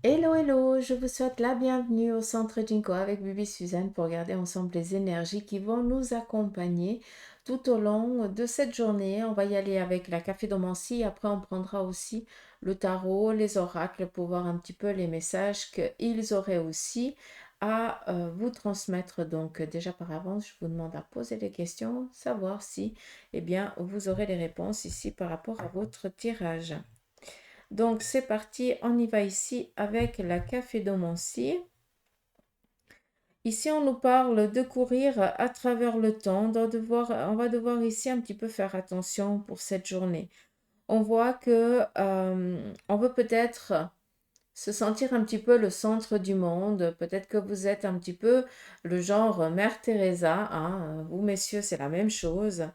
Hello, hello, je vous souhaite la bienvenue au Centre Jinko avec Bibi Suzanne pour regarder ensemble les énergies qui vont nous accompagner tout au long de cette journée. On va y aller avec la café-domancie, après on prendra aussi le tarot, les oracles pour voir un petit peu les messages qu'ils auraient aussi à vous transmettre. Donc déjà par avance, je vous demande à poser des questions, savoir si eh bien, vous aurez les réponses ici par rapport à votre tirage. Donc c'est parti, on y va ici avec la cafédomancie. Ici on nous parle de courir à travers le temps, on va devoir ici un petit peu faire attention pour cette journée. On voit que on veut peut-être se sentir un petit peu le centre du monde, peut-être que vous êtes un petit peu le genre Mère Teresa, hein, vous messieurs c'est la même chose,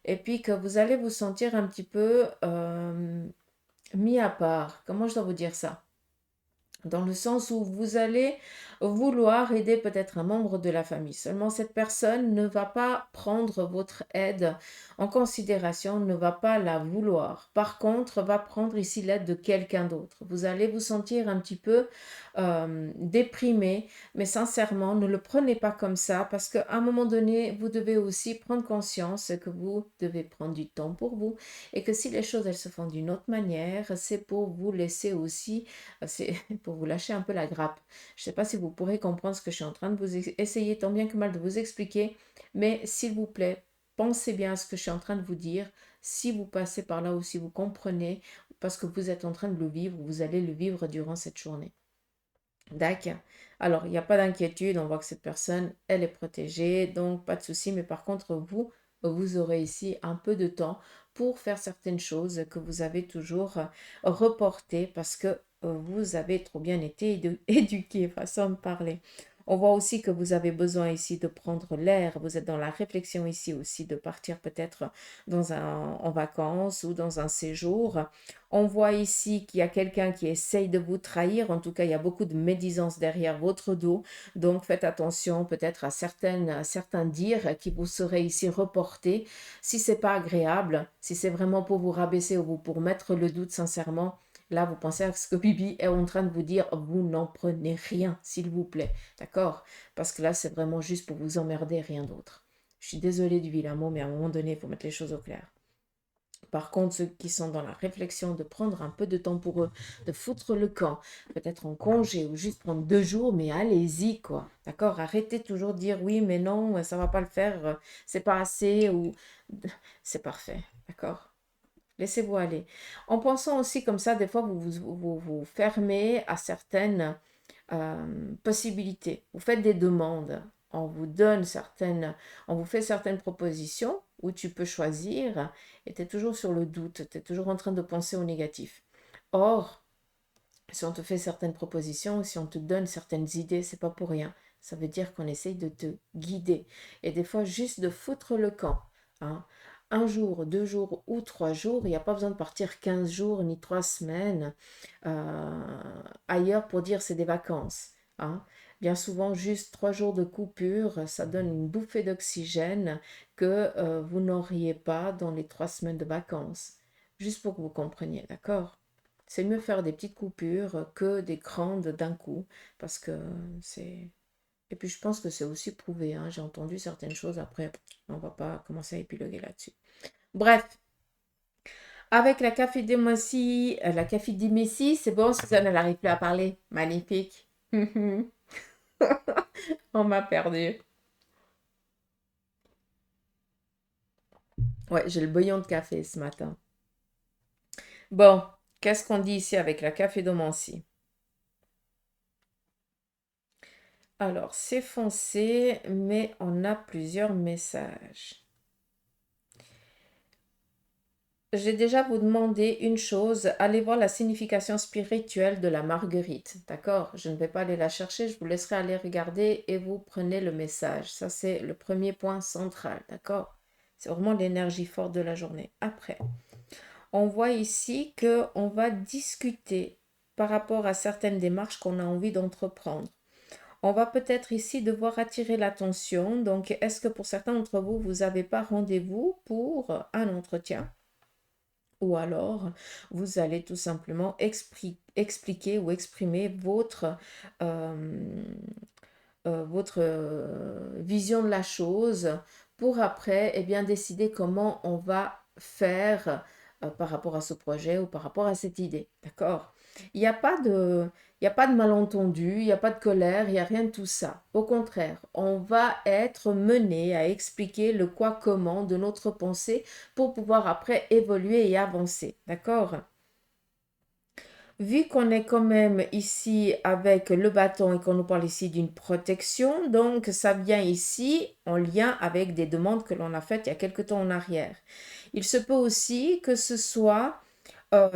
et puis que vous allez vous sentir un petit peu mis à part. Comment je dois vous dire ça? Dans le sens où vous allez vouloir aider peut-être un membre de la famille. Seulement, cette personne ne va pas prendre votre aide en considération, ne va pas la vouloir. Par contre, va prendre ici l'aide de quelqu'un d'autre. Vous allez vous sentir un petit peu déprimé, mais sincèrement, ne le prenez pas comme ça parce qu'à un moment donné, vous devez aussi prendre conscience que vous devez prendre du temps pour vous et que si les choses, elles se font d'une autre manière, c'est pour vous laisser aussi, c'est pour vous lâcher un peu la grappe. Je ne sais pas si vous pourrez comprendre ce que je suis en train de vous essayer tant bien que mal de vous expliquer, mais s'il vous plaît, pensez bien à ce que je suis en train de vous dire. Si vous passez par là ou si vous comprenez, parce que vous êtes en train de le vivre, vous allez le vivre durant cette journée. D'accord. Alors, il n'y a pas d'inquiétude, on voit que cette personne, elle est protégée, donc pas de souci. Mais par contre, vous aurez ici un peu de temps pour faire certaines choses que vous avez toujours reportées parce que vous avez trop bien été éduqué, façon de parler. On voit aussi que vous avez besoin ici de prendre l'air. Vous êtes dans la réflexion ici aussi de partir peut-être en vacances ou dans un séjour. On voit ici qu'il y a quelqu'un qui essaye de vous trahir. En tout cas, il y a beaucoup de médisance derrière votre dos. Donc, faites attention peut-être à certains dires qui vous seraient ici reportés. Si c'est pas agréable, si c'est vraiment pour vous rabaisser ou pour mettre le doute sincèrement, là, vous pensez à ce que Bibi est en train de vous dire. Vous n'en prenez rien, s'il vous plaît. D'accord? Parce que là, c'est vraiment juste pour vous emmerder, rien d'autre. Je suis désolée du vilain mot, mais à un moment donné, il faut mettre les choses au clair. Par contre, ceux qui sont dans la réflexion de prendre un peu de temps pour eux, de foutre le camp, peut-être en congé ou juste prendre 2 jours, mais allez-y, quoi. D'accord? Arrêtez toujours de dire oui, mais non, ça va pas le faire, c'est pas assez ou c'est parfait. D'accord? Laissez-vous aller. En pensant aussi comme ça, des fois, vous fermez à certaines possibilités. Vous faites des demandes. On vous donne certaines, on vous fait certaines propositions où tu peux choisir et tu es toujours sur le doute, tu es toujours en train de penser au négatif. Or, si on te fait certaines propositions, si on te donne certaines idées, c'est pas pour rien. Ça veut dire qu'on essaye de te guider. Et des fois, juste de foutre le camp. Hein. 1 jour, 2 jours ou 3 jours, il n'y a pas besoin de partir 15 jours ni 3 semaines ailleurs pour dire c'est des vacances. Hein. Bien souvent, juste 3 jours de coupure, ça donne une bouffée d'oxygène que vous n'auriez pas dans les 3 semaines de vacances. Juste pour que vous compreniez, d'accord? C'est mieux faire des petites coupures que des grandes d'un coup, parce que c'est... Et puis je pense que c'est aussi prouvé, hein. J'ai entendu certaines choses, après, on va pas commencer à épiloguer là-dessus. Bref, avec la café Messi, c'est bon, Suzanne, elle n'arrive plus à parler. Magnifique. On m'a perdu. Ouais, j'ai le bouillon de café ce matin. Bon, qu'est-ce qu'on dit ici avec la café-domancie? Alors, c'est foncé, mais on a plusieurs messages. J'ai déjà vous demandé une chose, allez voir la signification spirituelle de la marguerite, d'accord? Je ne vais pas aller la chercher, je vous laisserai aller regarder et vous prenez le message. Ça, c'est le premier point central, d'accord? C'est vraiment l'énergie forte de la journée. Après, on voit ici que on va discuter par rapport à certaines démarches qu'on a envie d'entreprendre. On va peut-être ici devoir attirer l'attention. Donc, est-ce que pour certains d'entre vous, vous n'avez pas rendez-vous pour un entretien Ou alors, vous allez tout simplement expliquer ou exprimer votre vision de la chose pour après, eh bien, décider comment on va faire par rapport à ce projet ou par rapport à cette idée. D'accord? Il n'y a pas de, il y a pas de malentendu, il n'y a pas de colère, il n'y a rien de tout ça. Au contraire, on va être mené à expliquer le quoi, comment de notre pensée pour pouvoir après évoluer et avancer. D'accord? Vu qu'on est quand même ici avec le bâton et qu'on nous parle ici d'une protection, donc ça vient ici en lien avec des demandes que l'on a faites il y a quelque temps en arrière. Il se peut aussi que ce soit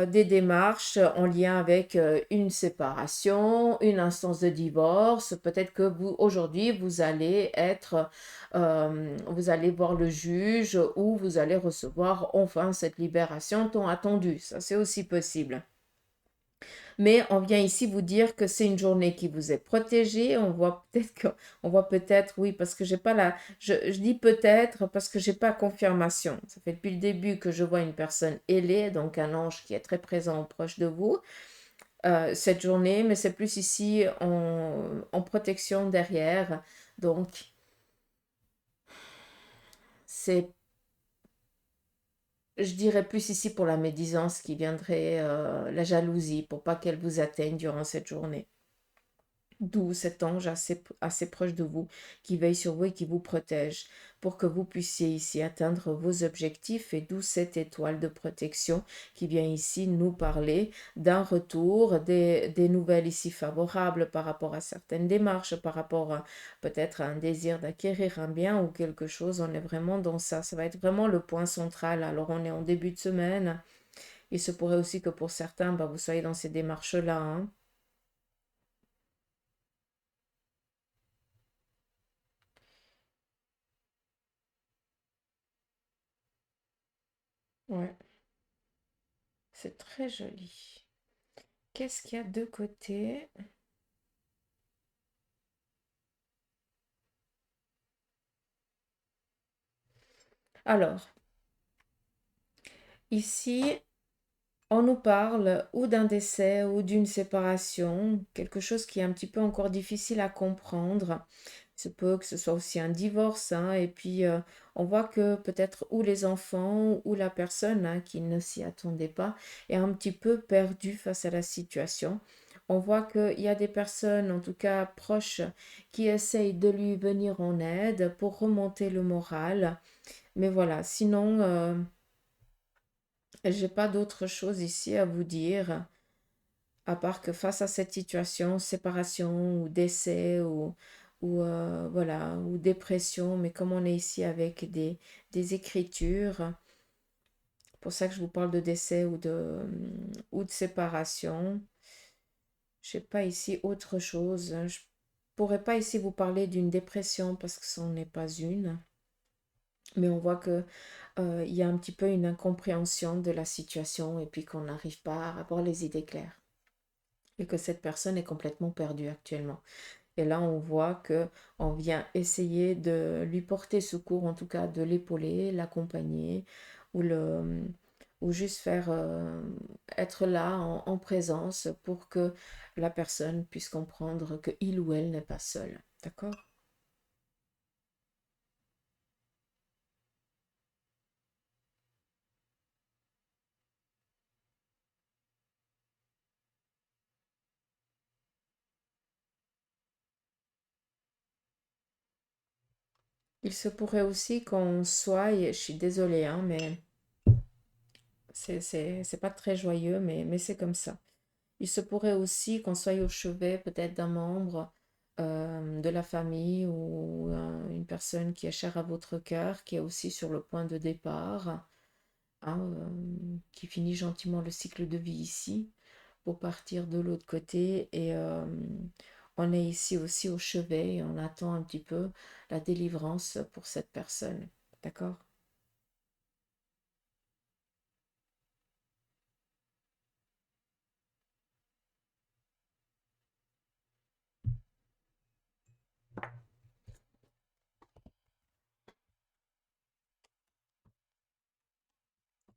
des démarches en lien avec une séparation, une instance de divorce. Peut-être que vous, aujourd'hui, vous allez voir le juge ou vous allez recevoir enfin cette libération tant attendue. Ça, c'est aussi possible. Mais on vient ici vous dire que c'est une journée qui vous est protégée. On voit peut-être, oui, parce que j'ai pas je dis peut-être parce que j'ai pas confirmation. Ça fait depuis le début que je vois une personne ailée, donc un ange qui est très présent proche de vous, cette journée, mais c'est plus ici en protection derrière. Donc, c'est, je dirais plus ici pour la médisance qui viendrait, la jalousie, pour pas qu'elle vous atteigne durant cette journée. D'où cet ange assez proche de vous, qui veille sur vous et qui vous protège, pour que vous puissiez ici atteindre vos objectifs, et d'où cette étoile de protection qui vient ici nous parler d'un retour, des nouvelles ici favorables par rapport à certaines démarches, par rapport à peut-être à un désir d'acquérir un bien ou quelque chose. On est vraiment dans ça. Ça va être vraiment le point central. Alors on est en début de semaine. Il se pourrait aussi que pour certains, bah, vous soyez dans ces démarches-là, hein. Ouais, c'est très joli. Qu'est-ce qu'il y a de côté? Alors, ici, on nous parle ou d'un décès ou d'une séparation, quelque chose qui est un petit peu encore difficile à comprendre. Il se peut que ce soit aussi un divorce, hein, et puis on voit que peut-être ou les enfants ou la personne hein, qui ne s'y attendait pas est un petit peu perdue face à la situation. On voit qu'il y a des personnes, en tout cas proches, qui essayent de lui venir en aide pour remonter le moral. Mais voilà, sinon, j'ai pas d'autre chose ici à vous dire, à part que face à cette situation, séparation ou décès ou voilà, ou dépression, mais comme on est ici avec des écritures, pour ça que je vous parle de décès ou de séparation, je n'ai pas ici autre chose. Je pourrais pas ici vous parler d'une dépression parce que ce n'en est pas une, mais on voit que il y a un petit peu une incompréhension de la situation et puis qu'on n'arrive pas à avoir les idées claires et que cette personne est complètement perdue actuellement. Et là, on voit que on vient essayer de lui porter secours, en tout cas de l'épauler, l'accompagner ou ou juste faire être là en présence pour que la personne puisse comprendre que il ou elle n'est pas seul. D'accord? Il se pourrait aussi qu'on soit, et je suis désolée, hein, mais c'est pas très joyeux, mais c'est comme ça. Il se pourrait aussi qu'on soit au chevet peut-être d'un membre de la famille ou une personne qui est chère à votre cœur, qui est aussi sur le point de départ, hein, qui finit gentiment le cycle de vie ici pour partir de l'autre côté. Et on est ici aussi au chevet et on attend un petit peu la délivrance pour cette personne. D'accord?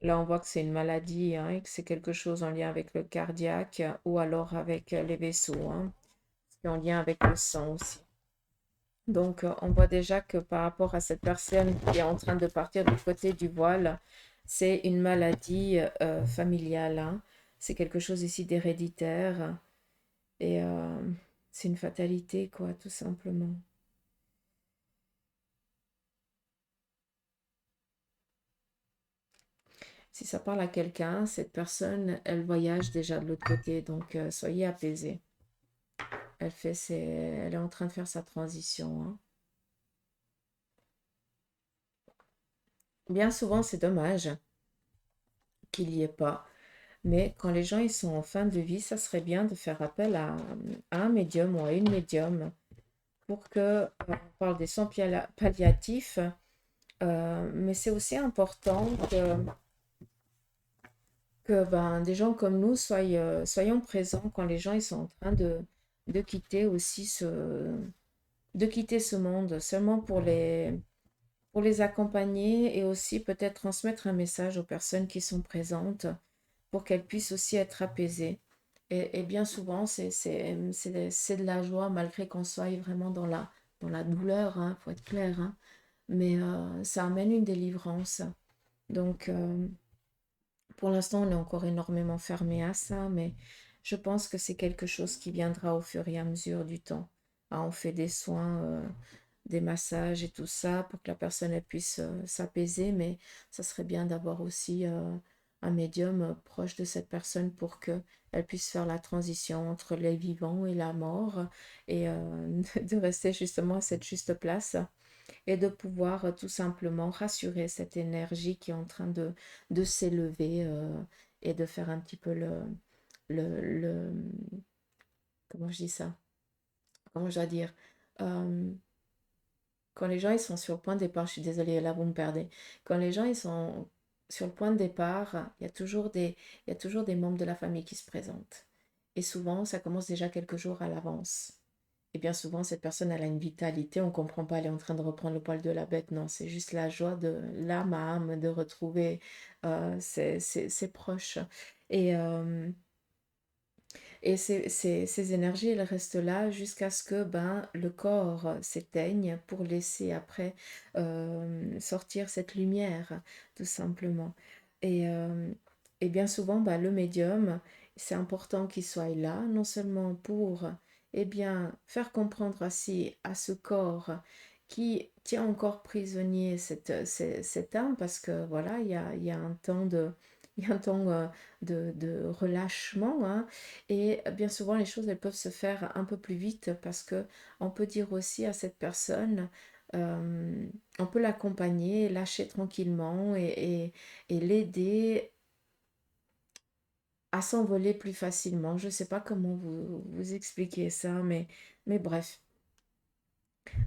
Là, on voit que c'est une maladie, hein, et que c'est quelque chose en lien avec le cardiaque ou alors avec les vaisseaux, hein, et en lien avec le sang aussi. Donc, on voit déjà que par rapport à cette personne qui est en train de partir du côté du voile, c'est une maladie familiale, hein. C'est quelque chose ici d'héréditaire et c'est une fatalité, quoi, tout simplement. Si ça parle à quelqu'un, cette personne, elle voyage déjà de l'autre côté, donc soyez apaisés. Elle est en train de faire sa transition, hein. Bien souvent, c'est dommage qu'il n'y ait pas. Mais quand les gens ils sont en fin de vie, ça serait bien de faire appel à un médium ou à une médium pour que on parle des soins palliatifs. Mais c'est aussi important que ben, des gens comme nous soyons présents quand les gens ils sont en train de quitter aussi de quitter ce monde, seulement pour les accompagner et aussi peut-être transmettre un message aux personnes qui sont présentes pour qu'elles puissent aussi être apaisées. Et bien souvent, c'est de la joie malgré qu'on soit vraiment dans la douleur, hein, faut être clair, hein. Mais ça amène une délivrance. Donc, pour l'instant, on est encore énormément fermé à ça, mais je pense que c'est quelque chose qui viendra au fur et à mesure du temps. Ah, on fait des soins, des massages et tout ça pour que la personne elle puisse s'apaiser, mais ça serait bien d'avoir aussi un médium proche de cette personne pour que elle puisse faire la transition entre les vivants et la mort et de rester justement à cette juste place et de pouvoir tout simplement rassurer cette énergie qui est en train de s'élever et de faire un petit peu le comment je dis ça? Comment je dois dire? Euh, Quand les gens ils sont sur le point de départ, je suis désolée, là vous me perdez. Quand les gens ils sont sur le point de départ, il y a toujours des membres de la famille qui se présentent. Et souvent, ça commence déjà quelques jours à l'avance. Et bien souvent, cette personne, elle a une vitalité, on ne comprend pas, elle est en train de reprendre le poil de la bête. Non, c'est juste la joie de l'âme à âme de retrouver ses proches. Et, ces énergies, elles restent là jusqu'à ce que ben, le corps s'éteigne pour laisser après sortir cette lumière, tout simplement. Et, euh, et bien souvent, ben, le médium, c'est important qu'il soit là, non seulement pour eh bien, faire comprendre aussi à ce corps qui tient encore prisonnier cette âme, parce que voilà, il y a un temps il y a un temps de relâchement, hein, et bien souvent, les choses, elles peuvent se faire un peu plus vite parce que on peut dire aussi à cette personne, euh, on peut l'accompagner, lâcher tranquillement et l'aider à s'envoler plus facilement. Je ne sais pas comment vous expliquer ça, mais bref,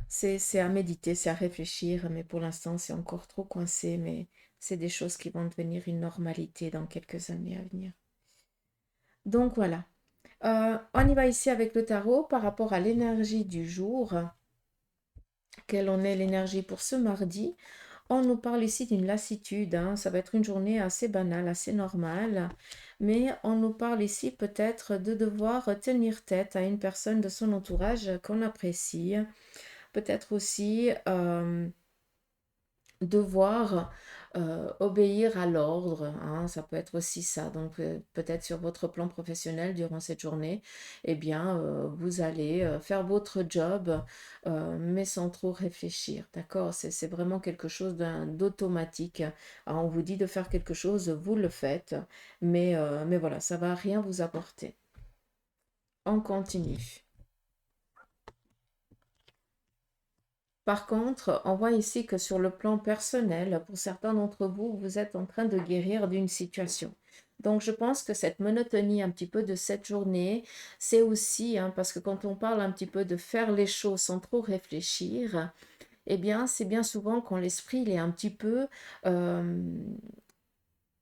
c'est à méditer, c'est à réfléchir, mais pour l'instant, c'est encore trop coincé, mais c'est des choses qui vont devenir une normalité dans quelques années à venir. Donc voilà. On y va ici avec le tarot par rapport à l'énergie du jour. Quelle en est l'énergie pour ce mardi? On nous parle ici d'une lassitude, hein. Ça va être une journée assez banale, assez normale. Mais on nous parle ici peut-être de devoir tenir tête à une personne de son entourage qu'on apprécie. Peut-être aussi devoir obéir à l'ordre, hein, ça peut être aussi ça. Donc peut-être sur votre plan professionnel durant cette journée, eh bien vous allez faire votre job, mais sans trop réfléchir, d'accord? C'est vraiment quelque chose d'automatique. Ah, on vous dit de faire quelque chose, vous le faites, mais voilà, ça va rien vous apporter. On continue. Par contre, on voit ici que sur le plan personnel, pour certains d'entre vous, vous êtes en train de guérir d'une situation. Donc, je pense que cette monotonie un petit peu de cette journée, c'est aussi, hein, parce que quand on parle un petit peu de faire les choses sans trop réfléchir, eh bien, c'est bien souvent quand l'esprit, euh,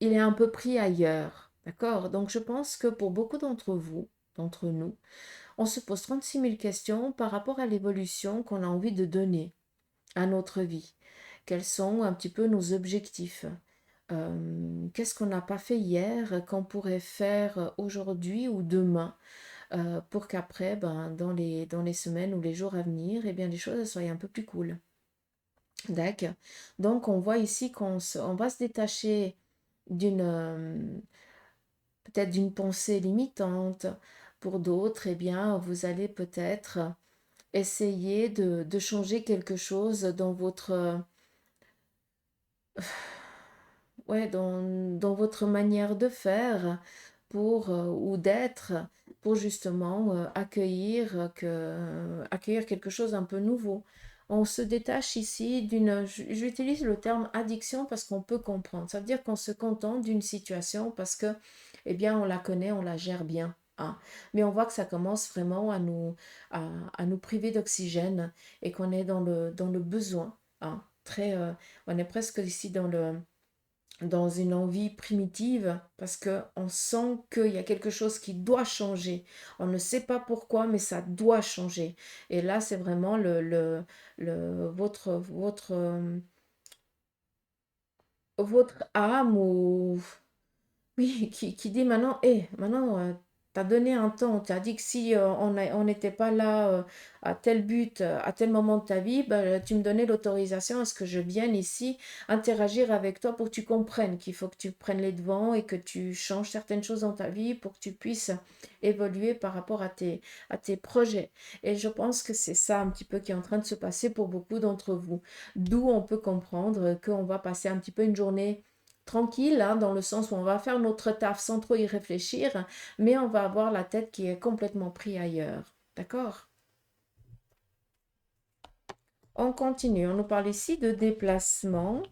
il est un peu pris ailleurs. D'accord? Donc, je pense que pour beaucoup d'entre vous, d'entre nous, on se pose 36 000 questions par rapport à l'évolution qu'on a envie de donner à notre vie. Quels sont un petit peu nos objectifs? qu'est-ce qu'on n'a pas fait hier, qu'on pourrait faire aujourd'hui ou demain, pour qu'après, ben, dans les semaines ou les jours à venir, eh bien, les choses soient un peu plus cool. D'accord. Donc, on voit ici on va se détacher d'une, peut-être d'une pensée limitante. Pour d'autres, eh bien, vous allez peut-être essayer de changer quelque chose dans votre, ouais, dans votre manière de faire pour, ou d'être pour justement accueillir quelque chose un peu nouveau. On se détache ici j'utilise le terme addiction parce qu'on peut comprendre. Ça veut dire qu'on se contente d'une situation parce que, eh bien, on la connaît, on la gère bien. Hein. Mais on voit que ça commence vraiment à, à nous priver d'oxygène et qu'on est dans le besoin. Hein. On est presque ici dans une envie primitive parce que on sent qu'il y a quelque chose qui doit changer. On ne sait pas pourquoi, mais ça doit changer. Et là, c'est vraiment votre âme ou oui, qui dit maintenant, maintenant, t'as donné un temps, t'as dit que si on n'était pas là à tel but, à tel moment de ta vie, ben, tu me donnais l'autorisation à ce que je vienne ici interagir avec toi pour que tu comprennes qu'il faut que tu prennes les devants et que tu changes certaines choses dans ta vie pour que tu puisses évoluer par rapport à tes projets. Et je pense que c'est ça un petit peu qui est en train de se passer pour beaucoup d'entre vous. D'où on peut comprendre qu'on va passer un petit peu une journée tranquille, hein, dans le sens où on va faire notre taf sans trop y réfléchir, mais on va avoir la tête qui est complètement prise ailleurs. D'accord? On continue. On nous parle ici de déplacements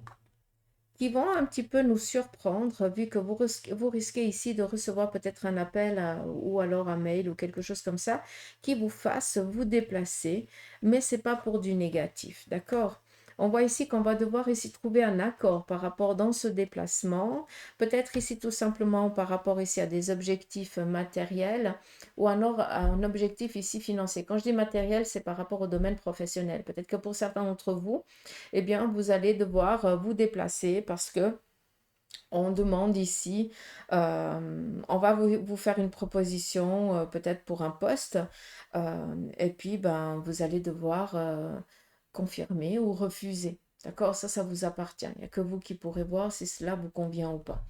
qui vont un petit peu nous surprendre, vu que vous risquez ici de recevoir peut-être un appel ou alors un mail ou quelque chose comme ça qui vous fasse vous déplacer, mais c'est pas pour du négatif, d'accord? On voit ici qu'on va devoir ici trouver un accord par rapport dans ce déplacement, peut-être ici tout simplement par rapport ici à des objectifs matériels ou alors à un objectif ici financier. Quand je dis matériel, c'est par rapport au domaine professionnel. Peut-être que pour certains d'entre vous, eh bien, vous allez devoir vous déplacer parce que on demande ici, on va vous faire une proposition peut-être pour un poste, et puis ben, vous allez devoir confirmer ou refuser. D'accord? Ça vous appartient. Il n'y a que vous qui pourrez voir si cela vous convient ou pas.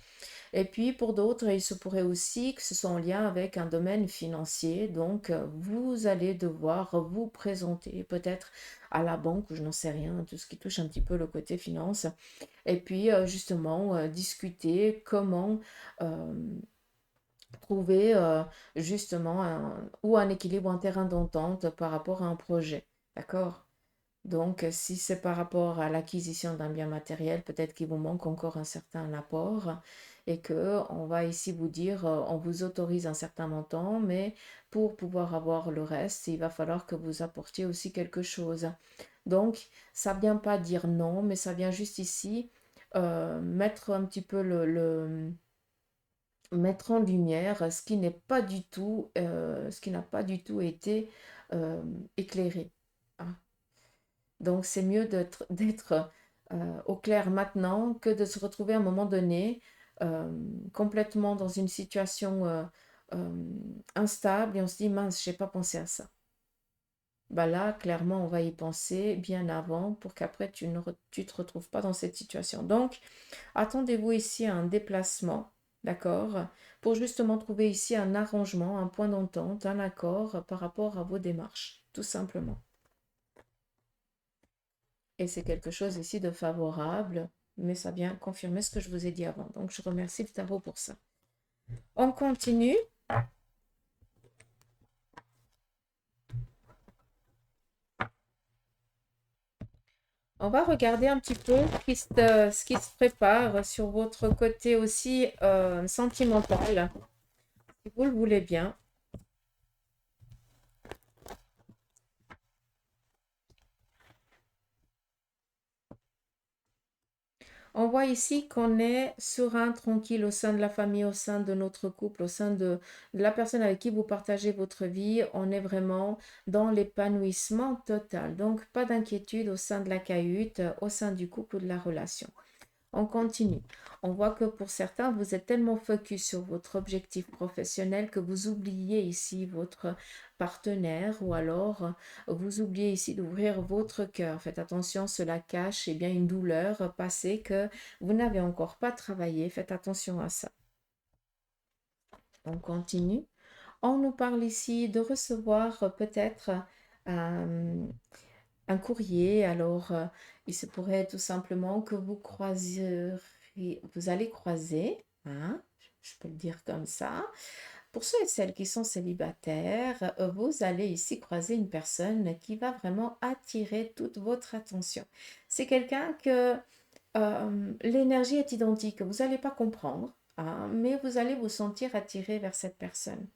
Et puis pour d'autres, il se pourrait aussi que ce soit en lien avec un domaine financier. Donc, vous allez devoir vous présenter peut-être à la banque, ou je n'en sais rien, tout ce qui touche un petit peu le côté finance. Et puis, justement, discuter comment euh, trouver justement ou un équilibre, un terrain d'entente par rapport à un projet. D'accord? Donc, si c'est par rapport à l'acquisition d'un bien matériel, peut-être qu'il vous manque encore un certain apport et que on va ici vous dire, on vous autorise un certain montant, mais pour pouvoir avoir le reste, il va falloir que vous apportiez aussi quelque chose. Donc, ça vient pas dire non, mais ça vient juste ici mettre un petit peu mettre en lumière ce qui n'est pas du tout, ce qui n'a pas du tout été euh, éclairé. Hein. Donc, c'est mieux d'être au clair maintenant que de se retrouver à un moment donné euh, complètement dans une situation instable et on se dit, mince, j'ai pas pensé à ça. Bah là, clairement, on va y penser bien avant pour qu'après, tu te retrouves pas dans cette situation. Donc, attendez-vous ici à un déplacement, d'accord, pour justement trouver ici un arrangement, un point d'entente, un accord par rapport à vos démarches, tout simplement. Et c'est quelque chose ici de favorable, mais ça vient confirmer ce que je vous ai dit avant. Donc, je remercie le tarot pour ça. On continue. On va regarder un petit peu ce qui se prépare sur votre côté aussi sentimental, si vous le voulez bien. On voit ici qu'on est serein, tranquille au sein de la famille, au sein de notre couple, au sein de la personne avec qui vous partagez votre vie. On est vraiment dans l'épanouissement total. Donc, pas d'inquiétude au sein de la cahute, au sein du couple ou de la relation. On continue. On voit que pour certains, vous êtes tellement focus sur votre objectif professionnel que vous oubliez ici votre partenaire ou alors vous oubliez ici d'ouvrir votre cœur. Faites attention, cela cache bien une douleur passée que vous n'avez encore pas travaillé. Faites attention à ça. On continue. On nous parle ici de recevoir peut-être un courrier. Alors, il se pourrait tout simplement que vous allez croiser, hein, je peux le dire comme ça. Pour ceux et celles qui sont célibataires, vous allez ici croiser une personne qui va vraiment attirer toute votre attention. C'est quelqu'un que l'énergie est identique. Vous n'allez pas comprendre, hein, mais vous allez vous sentir attiré vers cette personne.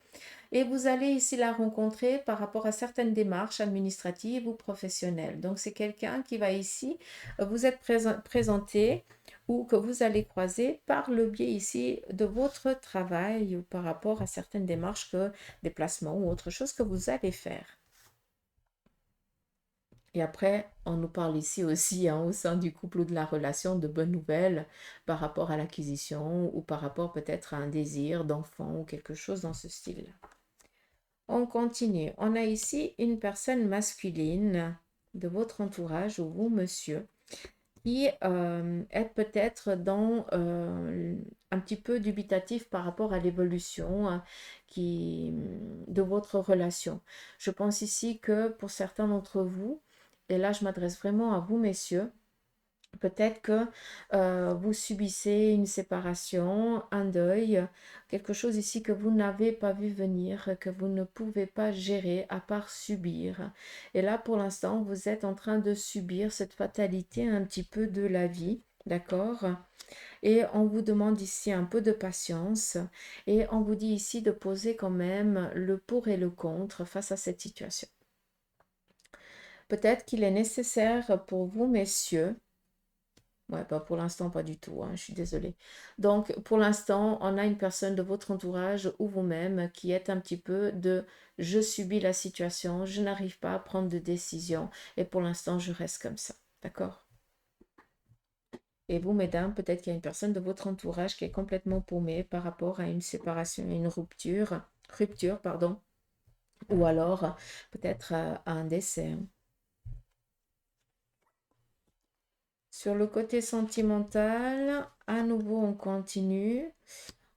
Et vous allez ici la rencontrer par rapport à certaines démarches administratives ou professionnelles. Donc, c'est quelqu'un qui va ici vous être présenté ou que vous allez croiser par le biais ici de votre travail ou par rapport à certaines démarches que déplacements ou autre chose que vous allez faire. Et après, on nous parle ici aussi, hein, au sein du couple ou de la relation, de bonnes nouvelles par rapport à l'acquisition ou par rapport peut-être à un désir d'enfant ou quelque chose dans ce style. On continue. On a ici une personne masculine de votre entourage ou vous, monsieur, qui est peut-être dans un petit peu dubitatif par rapport à l'évolution de votre relation. Je pense ici que pour certains d'entre vous, et là je m'adresse vraiment à vous, messieurs, peut-être que vous subissez une séparation, un deuil, quelque chose ici que vous n'avez pas vu venir, que vous ne pouvez pas gérer à part subir. Et là, pour l'instant, vous êtes en train de subir cette fatalité un petit peu de la vie, d'accord? Et on vous demande ici un peu de patience et on vous dit ici de poser quand même le pour et le contre face à cette situation. Peut-être qu'il est nécessaire pour vous, messieurs. Ouais, bah pour l'instant, pas du tout, hein, je suis désolée. Donc, pour l'instant, on a une personne de votre entourage ou vous-même qui est un petit peu de je subis la situation, je n'arrive pas à prendre de décision et pour l'instant, je reste comme ça. D'accord? Et vous, mesdames, peut-être qu'il y a une personne de votre entourage qui est complètement paumée par rapport à une séparation, à une rupture, pardon, ou alors peut-être à un décès. Sur le côté sentimental, à nouveau, on continue.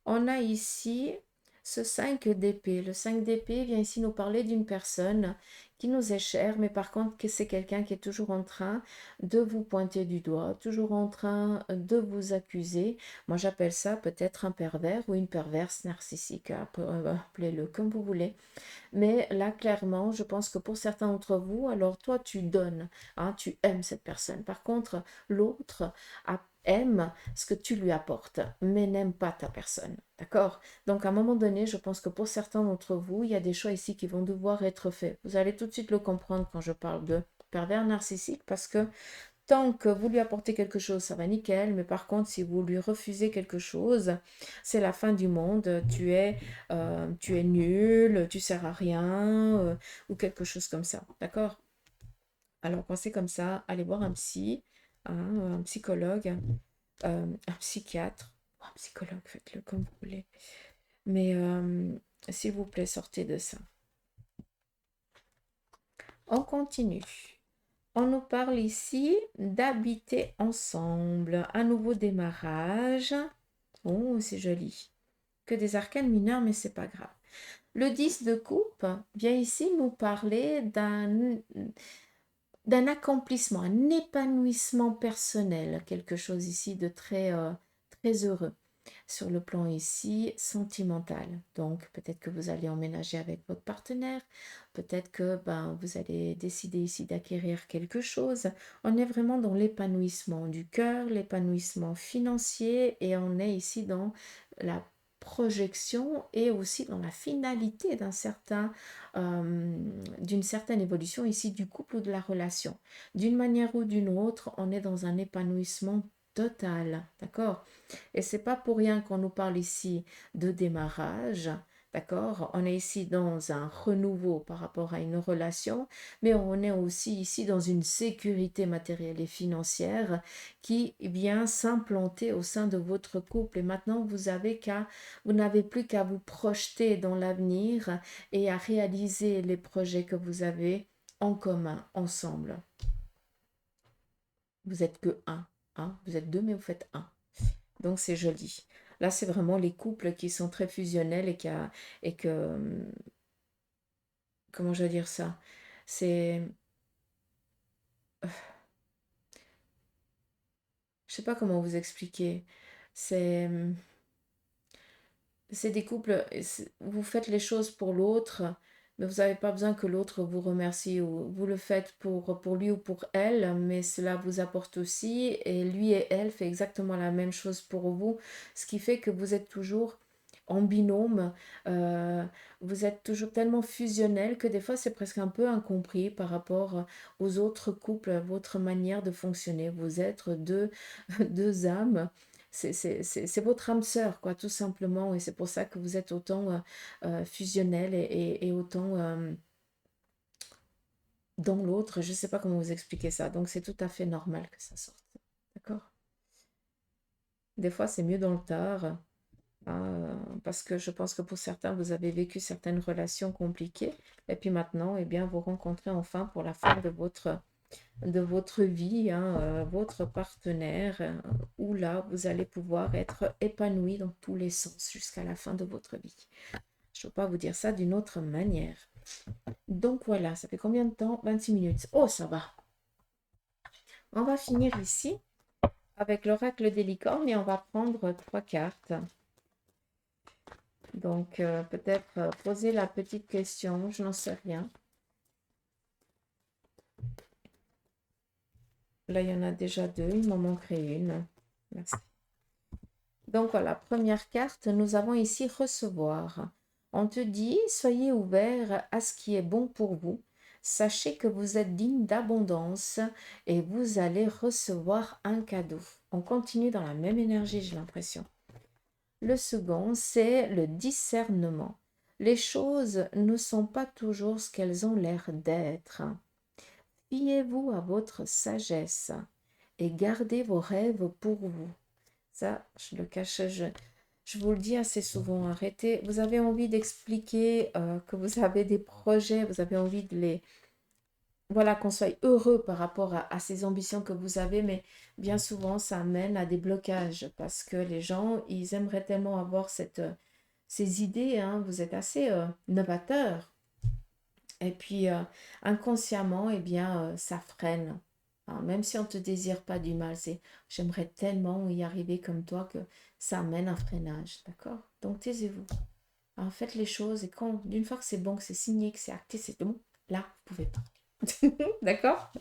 On a ici ce 5 d'épée. Le 5 d'épée vient ici nous parler d'une personne qui nous est chère, mais par contre que c'est quelqu'un qui est toujours en train de vous pointer du doigt, toujours en train de vous accuser. Moi j'appelle ça peut-être un pervers ou une perverse narcissique, appelez-le comme vous voulez. Mais là, clairement, je pense que pour certains d'entre vous, alors toi, tu donnes, hein, tu aimes cette personne. Par contre, l'autre aime ce que tu lui apportes, mais n'aime pas ta personne. D'accord? Donc, à un moment donné, je pense que pour certains d'entre vous, il y a des choix ici qui vont devoir être faits. Vous allez tout de suite le comprendre quand je parle de pervers narcissique, parce que tant que vous lui apportez quelque chose, ça va nickel, mais par contre, si vous lui refusez quelque chose, c'est la fin du monde, tu es nul, tu sers à rien, ou quelque chose comme ça, d'accord? Alors, quand c'est comme ça, allez voir un psy, hein, un psychologue, un psychiatre, ou un psychologue, faites-le comme vous voulez. Mais s'il vous plaît, sortez de ça. On continue. On nous parle ici d'habiter ensemble, un nouveau démarrage. Oh, c'est joli. Que des arcanes mineurs, mais c'est pas grave. Le 10 de coupe vient ici nous parler d'un accomplissement, un épanouissement personnel, quelque chose ici de très heureux sur le plan ici sentimental. Donc peut-être que vous allez emménager avec votre partenaire, peut-être que vous allez décider ici d'acquérir quelque chose. On est vraiment dans l'épanouissement du cœur, l'épanouissement financier et on est ici dans la projection et aussi dans la finalité d'une certaine évolution ici du couple ou de la relation. D'une manière ou d'une autre, on est dans un épanouissement total, d'accord? Et c'est pas pour rien qu'on nous parle ici de démarrage, D'accord? On est ici dans un renouveau par rapport à une relation, mais on est aussi ici dans une sécurité matérielle et financière qui vient s'implanter au sein de votre couple. Et maintenant, vous n'avez plus qu'à vous projeter dans l'avenir et à réaliser les projets que vous avez en commun, ensemble. Vous êtes que un, hein? Vous êtes deux, mais vous faites un. Donc c'est joli. Là, c'est vraiment les couples qui sont très fusionnels et que, comment je vais dire ça? C'est, je sais pas comment vous expliquer. C'est, c'est des couples, vous faites les choses pour l'autre, mais vous n'avez pas besoin que l'autre vous remercie ou vous le faites pour lui ou pour elle, mais cela vous apporte aussi et lui et elle fait exactement la même chose pour vous, ce qui fait que vous êtes toujours en binôme, euh, vous êtes toujours tellement fusionnel que des fois c'est presque un peu incompris par rapport aux autres couples, à votre manière de fonctionner. Vous êtes deux, deux âmes, c'est votre âme sœur, quoi, tout simplement. Et c'est pour ça que vous êtes autant fusionnel et autant dans l'autre. Je ne sais pas comment vous expliquer ça. Donc, c'est tout à fait normal que ça sorte. D'accord? Des fois, c'est mieux dans le tard. Parce que je pense que pour certains, vous avez vécu certaines relations compliquées. Et puis maintenant, eh bien, vous rencontrez enfin pour la fin de votre vie, hein, votre partenaire, où là, vous allez pouvoir être épanoui dans tous les sens jusqu'à la fin de votre vie. Je ne peux pas vous dire ça d'une autre manière. Donc voilà, ça fait combien de temps? 26 minutes. Oh, ça va. On va finir ici avec l'oracle des licornes et on va prendre 3 cartes. Donc peut-être poser la petite question, je n'en sais rien. Là, il y en a déjà 2, il m'en manquerait une. Merci. Donc voilà, première carte, nous avons ici recevoir. On te dit, soyez ouvert à ce qui est bon pour vous. Sachez que vous êtes digne d'abondance et vous allez recevoir un cadeau. On continue dans la même énergie, j'ai l'impression. Le second, c'est le discernement. Les choses ne sont pas toujours ce qu'elles ont l'air d'être. Fiez-vous à votre sagesse et gardez vos rêves pour vous. Ça, je le cache, je vous le dis assez souvent, arrêtez. Vous avez envie d'expliquer que vous avez des projets, vous avez envie de les... Voilà, qu'on soit heureux par rapport à ces ambitions que vous avez, mais bien souvent, ça amène à des blocages parce que les gens, ils aimeraient tellement avoir ces idées, hein. Vous êtes assez novateur. Et puis, inconsciemment, eh bien, ça freine. Hein. Même si on ne te désire pas du mal, c'est j'aimerais tellement y arriver comme toi que ça amène un freinage. D'accord? Donc, taisez-vous. Hein, faites les choses et quand, d'une fois que c'est bon, que c'est signé, que c'est acté, c'est bon, là, vous pouvez parler. D'accord?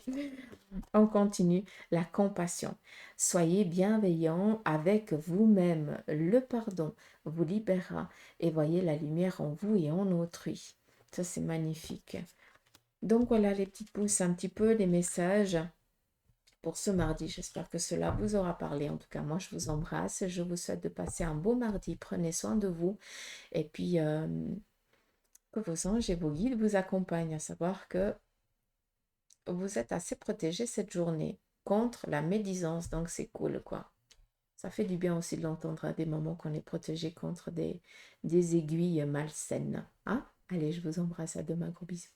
On continue. La compassion. Soyez bienveillant avec vous-même. Le pardon vous libérera et voyez la lumière en vous et en autrui. Ça, c'est magnifique. Donc voilà les petites pousses, un petit peu les messages pour ce mardi. J'espère que cela vous aura parlé. En tout cas, moi, je vous embrasse. Je vous souhaite de passer un beau mardi. Prenez soin de vous. Et puis, que vos anges et vos guides vous accompagnent. À savoir que vous êtes assez protégés cette journée contre la médisance. Donc, c'est cool, quoi. Ça fait du bien aussi de l'entendre à des moments qu'on est protégé contre des aiguilles malsaines. Hein? Allez, je vous embrasse. À demain. Gros bisous.